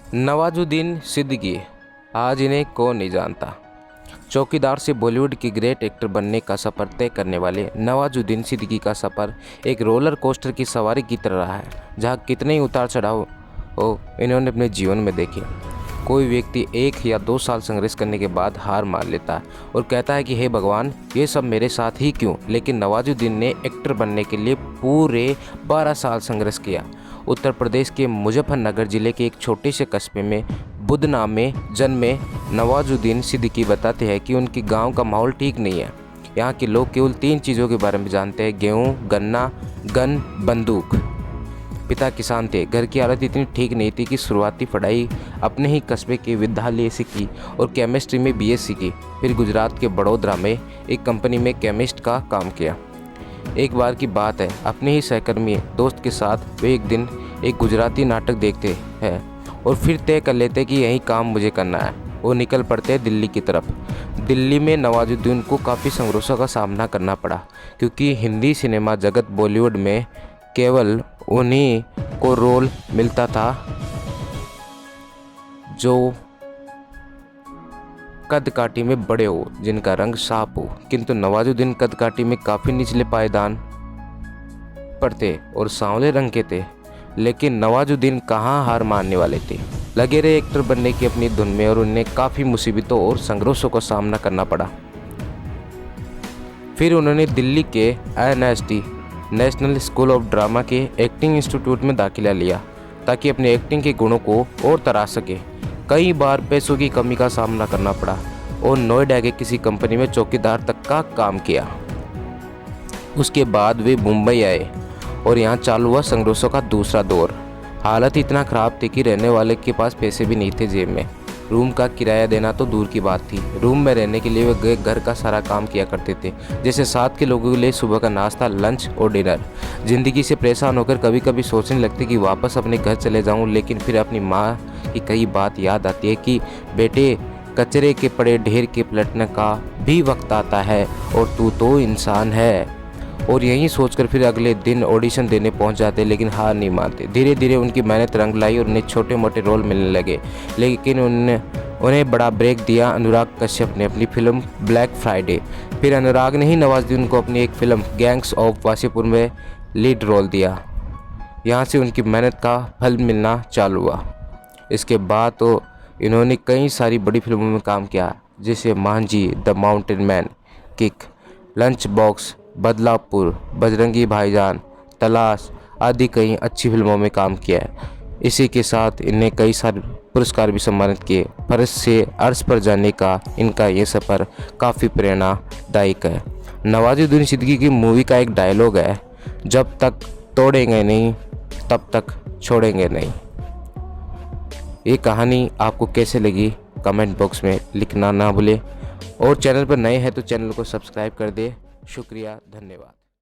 नवाजुद्दीन सिद्दीकी, आज इन्हें कौन नहीं जानता। चौकीदार से बॉलीवुड के ग्रेट एक्टर बनने का सफ़र तय करने वाले नवाजुद्दीन सिद्दीकी का सफ़र एक रोलर कोस्टर की सवारी की तरह रहा है, जहां कितने ही उतार चढ़ाव हो इन्होंने अपने जीवन में देखे। कोई व्यक्ति 1 या 2 साल संघर्ष करने के बाद हार मान लेता है और कहता है कि हे भगवान, ये सब मेरे साथ ही क्यों। लेकिन नवाजुद्दीन ने एक्टर बनने के लिए पूरे 12 साल संघर्ष किया। उत्तर प्रदेश के मुजफ्फरनगर जिले के एक छोटे से कस्बे में बुधना में जन्मे नवाजुद्दीन सिद्दीकी बताते हैं कि उनके गांव का माहौल ठीक नहीं है। यहाँ के लोग केवल 3 चीज़ों के बारे में जानते हैं: गेहूँ, गन्ना, गन, बंदूक। पिता किसान थे। घर की हालत इतनी ठीक नहीं थी कि शुरुआती पढ़ाई अपने ही कस्बे के विद्यालय से की और केमिस्ट्री में बीएससी की। फिर गुजरात के बड़ोदरा में एक कंपनी में केमिस्ट का काम किया। एक बार की बात है, अपने ही सहकर्मी दोस्त के साथ वे एक दिन एक गुजराती नाटक देखते हैं और फिर तय कर लेते कि यही काम मुझे करना है। वो निकल पड़ते हैं दिल्ली की तरफ। दिल्ली में नवाजुद्दीन को काफ़ी संघर्षों का सामना करना पड़ा, क्योंकि हिंदी सिनेमा जगत बॉलीवुड में केवल उन्हीं को रोल मिलता था जो कद काठी में बड़े हो, जिनका रंग साफ हो। किंतु नवाजुद्दीन कद काठी में काफ़ी निचले पायदान पर थे और सांवले रंग के थे। लेकिन नवाजुद्दीन कहाँ हार मानने वाले थे। लगे रहे एक्टर बनने की अपनी धुन में और उन्हें काफ़ी मुसीबतों और संघर्षों का सामना करना पड़ा। फिर उन्होंने दिल्ली के NST national school of drama के एक्टिंग इंस्टीट्यूट में दाखिला लिया ताकि अपने एक्टिंग के गुणों को और तराश सके। कई बार पैसों की कमी का सामना करना पड़ा और नोएडा के किसी कंपनी में चौकीदार तक का काम किया। उसके बाद वे मुंबई आए और यहाँ चालू हुआ संघर्षों का दूसरा दौर। हालत इतना ख़राब थी कि रहने वाले के पास पैसे भी नहीं थे जेब में। रूम का किराया देना तो दूर की बात थी, रूम में रहने के लिए वे घर का सारा काम किया करते थे, जैसे साथ के लोगों के लिए सुबह का नाश्ता, लंच और डिनर। ज़िंदगी से परेशान होकर कभी कभी सोचने लगते कि वापस अपने घर चले जाऊं, लेकिन फिर अपनी माँ की कई बात याद आती है कि बेटे, कचरे के पड़े ढेर के पलटने का भी वक्त आता है और तू तो इंसान है। और यही सोचकर फिर अगले दिन ऑडिशन देने पहुंच जाते, लेकिन हार नहीं मानते। धीरे धीरे उनकी मेहनत रंग लाई और उन्हें छोटे मोटे रोल मिलने लगे। लेकिन उन्हें बड़ा ब्रेक दिया अनुराग कश्यप ने अपनी फिल्म ब्लैक फ्राइडे। फिर अनुराग ने ही नवाजुद्दीन को अपनी एक फिल्म गैंग्स ऑफ वासेपुर में लीड रोल दिया। यहाँ से उनकी मेहनत का फल मिलना चालू हुआ। इसके बाद तो इन्होंने कई सारी बड़ी फिल्मों में काम किया, जैसे Manjhi, the mountain man, kick, lunch box, Badlapur, Bajrangi भाईजान, तलाश आदि कई अच्छी फिल्मों में काम किया है। इसी के साथ इन्हें कई सारे पुरस्कार भी सम्मानित किए। फर्श से अर्श पर जाने का इनका ये सफ़र काफ़ी प्रेरणादायक है। नवाजुद्दीन सिद्दीकी की मूवी का एक डायलॉग है, जब तक तोड़ेंगे नहीं तब तक छोड़ेंगे नहीं। ये कहानी आपको कैसे लगी कमेंट बॉक्स में लिखना ना भूले, और चैनल पर नए हैं तो चैनल को सब्सक्राइब कर दे। शुक्रिया, धन्यवाद।